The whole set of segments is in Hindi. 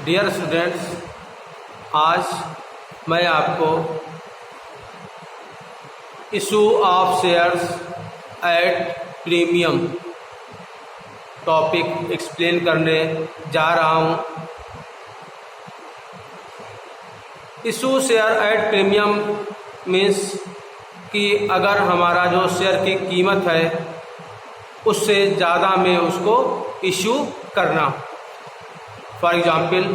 डियर स्टूडेंट्स, आज मैं आपको issue of shares at premium topic explain करने जा रहा हूँ। Issue share at premium means कि अगर हमारा जो शेयर की कीमत है उससे ज़्यादा में उसको इशू करना। फॉर एग्ज़ाम्पल,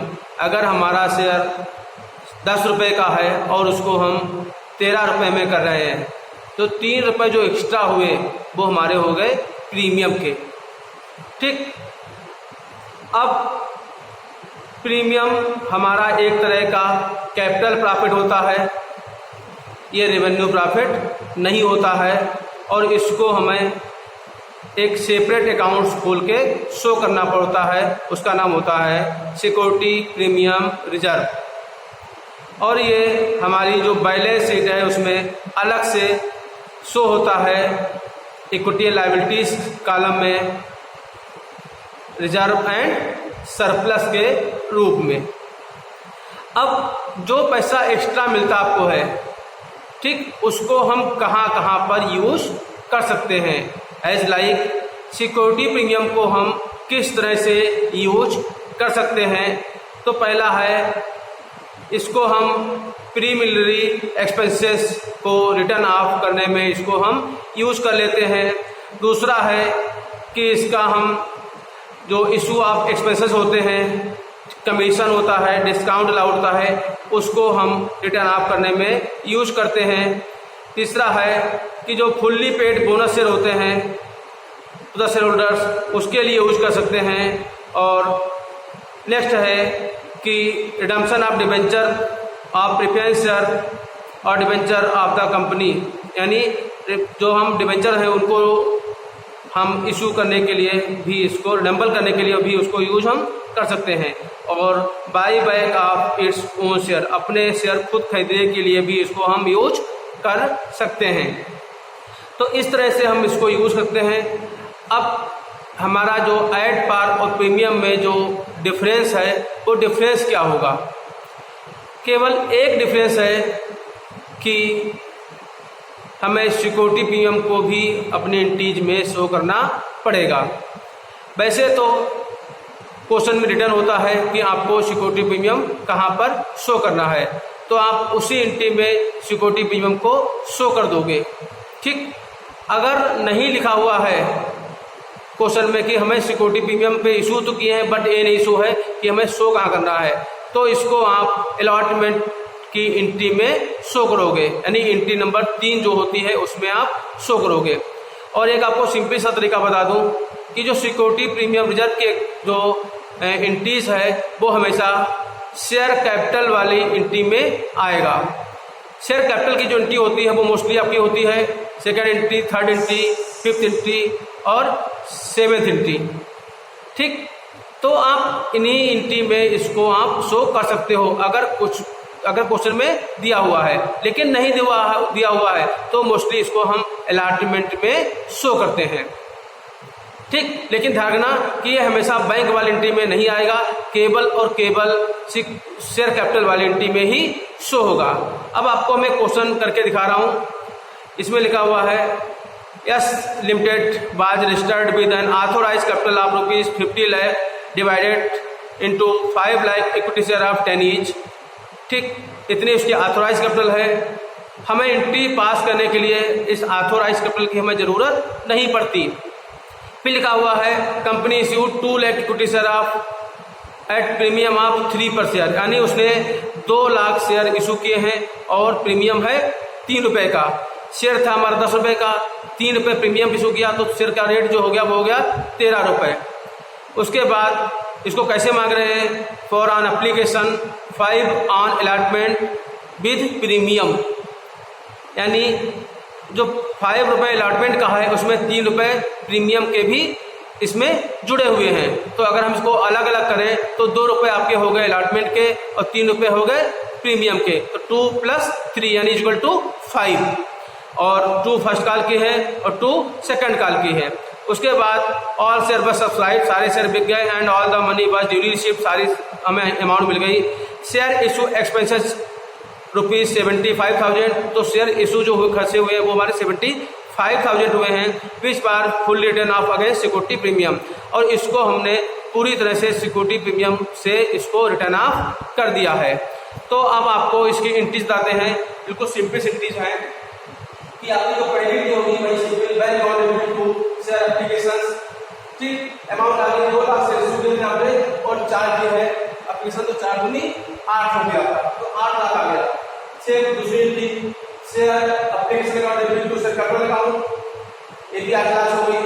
अगर हमारा शेयर 10 रुपये का है और उसको हम 13 रुपये में कर रहे हैं तो 3 रुपये जो एक्स्ट्रा हुए वो हमारे हो गए प्रीमियम के। ठीक, अब प्रीमियम हमारा एक तरह का कैपिटल प्रॉफिट होता है, ये रेवेन्यू प्रॉफिट नहीं होता है और इसको हमें एक सेपरेट अकाउंट्स खोल के शो करना पड़ता है। उसका नाम होता है सिक्योरिटी प्रीमियम रिजर्व और ये हमारी जो बैलेंस शीट है उसमें अलग से शो होता है इक्विटी एंड लायबिलिटीज कॉलम में रिजर्व एंड सरप्लस के रूप में। अब जो पैसा एक्स्ट्रा मिलता आपको है, ठीक, उसको हम कहाँ कहाँ पर यूज कर सकते हैं। एज लाइक सिक्योरिटी प्रीमियम को हम किस तरह से यूज कर सकते हैं। तो पहला है, इसको हम प्रीलिमिनरी एक्सपेंसेस को रिटर्न ऑफ करने में इसको हम यूज कर लेते हैं। दूसरा है कि इसका हम जो इशू ऑफ एक्सपेंसेस होते हैं, कमीशन होता है, डिस्काउंट अलाउड होता है, उसको हम रिटर्न ऑफ करने में यूज करते हैं। तीसरा है कि जो फुल्ली पेड बोनस शेयर होते हैं टू द शेयर होल्डर्स, उसके लिए यूज कर सकते हैं। और नेक्स्ट है कि redemption of debenture of preference share और डिबेंचर ऑफ द कंपनी, यानी जो हम डिबेंचर हैं उनको हम इशू करने के लिए भी, इसको रिडम्बल करने के लिए भी उसको यूज हम कर सकते हैं। और by back of its own share, अपने शेयर खुद खरीदने के लिए भी इसको हम यूज कर सकते हैं। तो इस तरह से हम इसको यूज करते हैं। अब हमारा जो एड पार और प्रीमियम में जो डिफरेंस है वो डिफरेंस क्या होगा? केवल एक डिफरेंस है कि हमें सिक्योरिटी प्रीमियम को भी अपने एंटीज में शो करना पड़ेगा। वैसे तो क्वेश्चन में रिटर्न होता है कि आपको सिक्योरिटी प्रीमियम कहाँ पर शो करना है, तो आप उसी एंट्री में सिक्योरिटी प्रीमियम को शो कर दोगे। ठीक, अगर नहीं लिखा हुआ है क्वेश्चन में कि हमें सिक्योरिटी प्रीमियम पे इशू तो किए हैं बट ये नहीं शो है कि हमें शो कहाँ करना है, तो इसको आप अलॉटमेंट की एंट्री में शो करोगे, यानी एंट्री नंबर 3 जो होती है उसमें आप शो करोगे। और एक आपको सिंपल सा तरीका बता दूं कि जो सिक्योरिटी प्रीमियम रिजर्व के जो एंट्रीज है वो हमेशा शेयर कैपिटल वाली एंट्री में आएगा। शेयर कैपिटल की जो एंट्री होती है वो मोस्टली आपकी होती है second entry, third entry, fifth entry और 7th एंट्री। ठीक, तो आप इन्हीं एंट्री में इसको आप शो कर सकते हो अगर क्वेश्चन में दिया हुआ है। लेकिन नहीं दिया हुआ है तो मोस्टली इसको हम अलॉटमेंट में शो करते हैं। ठीक, लेकिन ध्यान रखना कि ये हमेशा बैंक वाली एंट्री में नहीं आएगा, केवल और केवल शेयर कैपिटल वाली एंट्री में ही शो होगा। अब आपको मैं क्वेश्चन करके दिखा रहा हूँ। इसमें लिखा हुआ है Yes Limited was registered with an authorised capital of ₹50 lakh divided into 5 lakh equity share of 10 each. ठीक, इतनी उसकी ऑथोराइज कैपिटल है। हमें एंट्री पास करने के लिए इस ऑथोराइज कैपिटल की हमें जरूरत नहीं पड़ती। फिर लिखा हुआ है company issued 2 lakh equity share of at premium of 3 पर शेयर, यानी उसने 2 लाख शेयर इशू किए हैं और प्रीमियम है 3 रुपये का। शेयर था हमारा 10 रुपये का, 3 रुपये प्रीमियम इशू किया तो शेयर का रेट जो हो गया वो हो गया 13 रुपये। उसके बाद इसको कैसे मांग रहे हैं? For on application 5 on allotment with premium, यानी जो 5 रुपये अलॉटमेंट का है उसमें 3 रुपये प्रीमियम के भी इसमें जुड़े हुए हैं। तो अगर हम इसको अलग अलग करें तो 2 रुपये आपके हो गए अलॉटमेंट के और 3 रुपये हो गए प्रीमियम के। तो 2 + 3 यानी इक्वल टू 5, और 2 फर्स्ट कॉल की है और 2 सेकंड कॉल की है। उसके बाद ऑल शेयर बस सब्सक्राइब, सारे शेयर बिक गए एंड ऑल द मनी बस ड्यूली रिसीव्ड, सारी हमें अमाउंट मिल गई। शेयर इशू एक्सपेंसेस ₹75,000, तो शेयर इशू जो हुए खर्चे हुए वो हमारे 75,000 हुए हैं, which bar full return of against security premium, और इसको हमने पूरी तरह से सिक्योरिटी प्रीमियम से इसको रिटर्न ऑफ कर दिया है। तो अब आपको इसकी एंट्रीज बताते हैं, बिल्कुल सिंपल एंट्रीज हैं कि आपकी जो क्रेडिट होगी वही simple bank on to share applications, ठीक, अमाउंट आ गई 2 लाख से इशू बिल आपने, और चार्ज जो है एप्लीकेशन तो 4 दूनी 8 हो गया, तो 8 लाख आ गया। शेयर दूसरी entry share application account debit to share capital account, ये भी 8 लाख हो गई।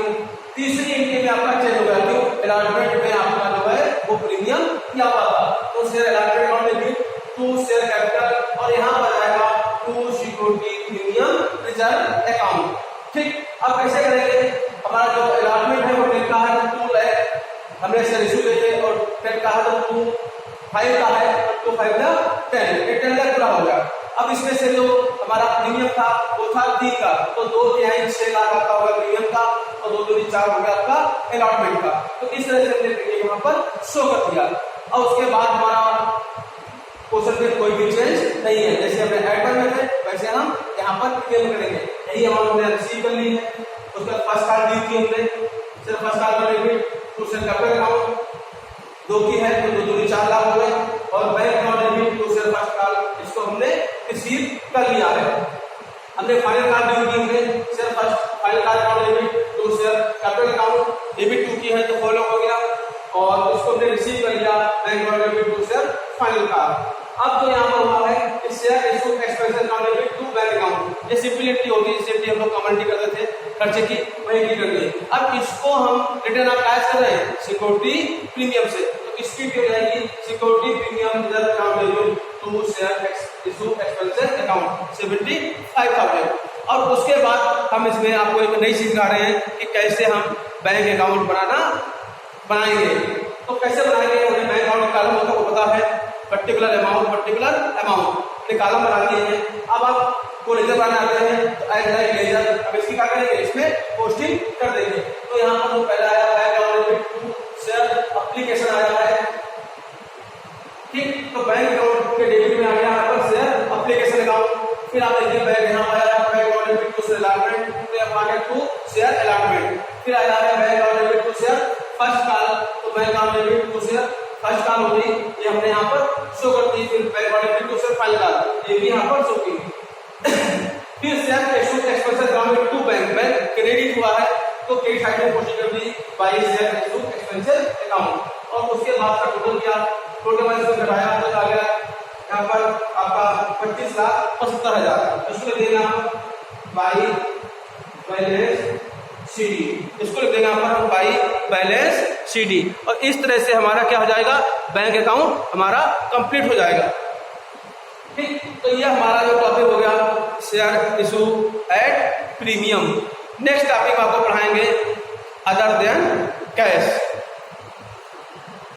तीसरी एंट्री में आपका चेंज हो गया, क्यों, अलॉटमेंट में आपका जो है वो प्रीमियम किया हुआ था, तो share allotment account debit to share capital, और यहाँ पर आएगा to security premium reserve account, ठीक। अब कैसे करेंगे, हमारा जो अलॉटमेंट है वो 10 का है, 2 लाख हमने शेयर इशू किए और 10 का है तो 2.5 का है, तो 5 का 10, ये 10 लाख पूरा हो गया। अब इसमें से जो हमारा प्रीमियम था वो था 3 का, तो 2 तिहाई 6 लाख आपका होगा प्रीमियम का, और 2 दूनी 4 हो गया आपका अलॉटमेंट का। तो इस तरह से हमने प्रीमियम यहाँ पर शो कर दिया। और उसके बाद हमारा क्वेश्चन में कोई भी चेंज नहीं है, जैसे हमने ऐड में थे वैसे हम यहाँ पर क्लेम करेंगे, यही अमाउंट हमने रिसीव कर ली है। उसके बाद फर्स्ट कॉल दी थी हमने, सिर्फ फर्स्ट कॉल का debit to share capital account 2 की है, तो 2 दूनी 4 लाख हो गए, और bank account debit to share first call, इसको हमने रिसीव कर लिया है। हमने फाइनल कार्ड ड्यू की, हमने share first final card account debit to share capital account debit 2 की है, तो फॉलो हो गया, और उसको हमने रिसीव कर लिया bank account debit to share final card. अब जो यहाँ पर हुआ है कि share issue expenses account debit to bank account, ये सिंपल एंट्री होगी, इस एंट्री हम लोग कमेंट करते थे खर्चे की, वही एंट्री कर दी। अब इसको हम रिटर्न ऑफ कैश कर रहे हैं सिक्योरिटी प्रीमियम से, तो इसकी भी हो जाएगी security premium reserve account debit to share issue expenses account 75,000। और उसके बाद हम इसमें आपको एक नई चीज सिखा रहे हैं कि कैसे हम बैंक अकाउंट बनाएंगे। तो कैसे बनाएंगे, हमें बैंक अकाउंट कॉलम होता है वो पता है, पर्टिकुलर अमाउंट ने कॉलम बना दिए हैं। अब आप को लेजर बनाने आते हैं तो एज लाइक लेजर, अब इसकी क्या करेंगे, इसमें पोस्टिंग कर देंगे। तो यहाँ पर जो पहला आया bank account debit to share application आया है, ठीक, तो बैंक अकाउंट के डेबिट में आ गया यहाँ पर शेयर एप्लीकेशन अकाउंट, फिर आप देखिए बैंक यहाँ आया bank account debit to share allotment, फिर आ गया टू शेयर अलॉटमेंट, फिर आया है bank account debit to share first call, तो bank account debit to share first call होगी, ये हमने यहाँ पर शो कर दी। फिर bank account debit to share final call, ये भी यहाँ पर शो की। फिर share issue expenses account to bank credit हुआ है, तो क्रेडिट साइड में पोस्टिंग कर दी by share issue expenses account, और उसके बाद का टोटल किया, टोटल वाइज में घटाया तो आ गया यहाँ पर आपका 25,75,000, इसको देना बाय बैलेंस CD, इसको लिख देंगे यहाँ पर हम बाई बैलेंस CD, और इस तरह से हमारा क्या हो जाएगा, बैंक अकाउंट हमारा कंप्लीट हो जाएगा, ठीक। तो यह हमारा जो टॉपिक हो गया share issue at premium. Next topic आपको पढ़ाएंगे अदर देन कैश।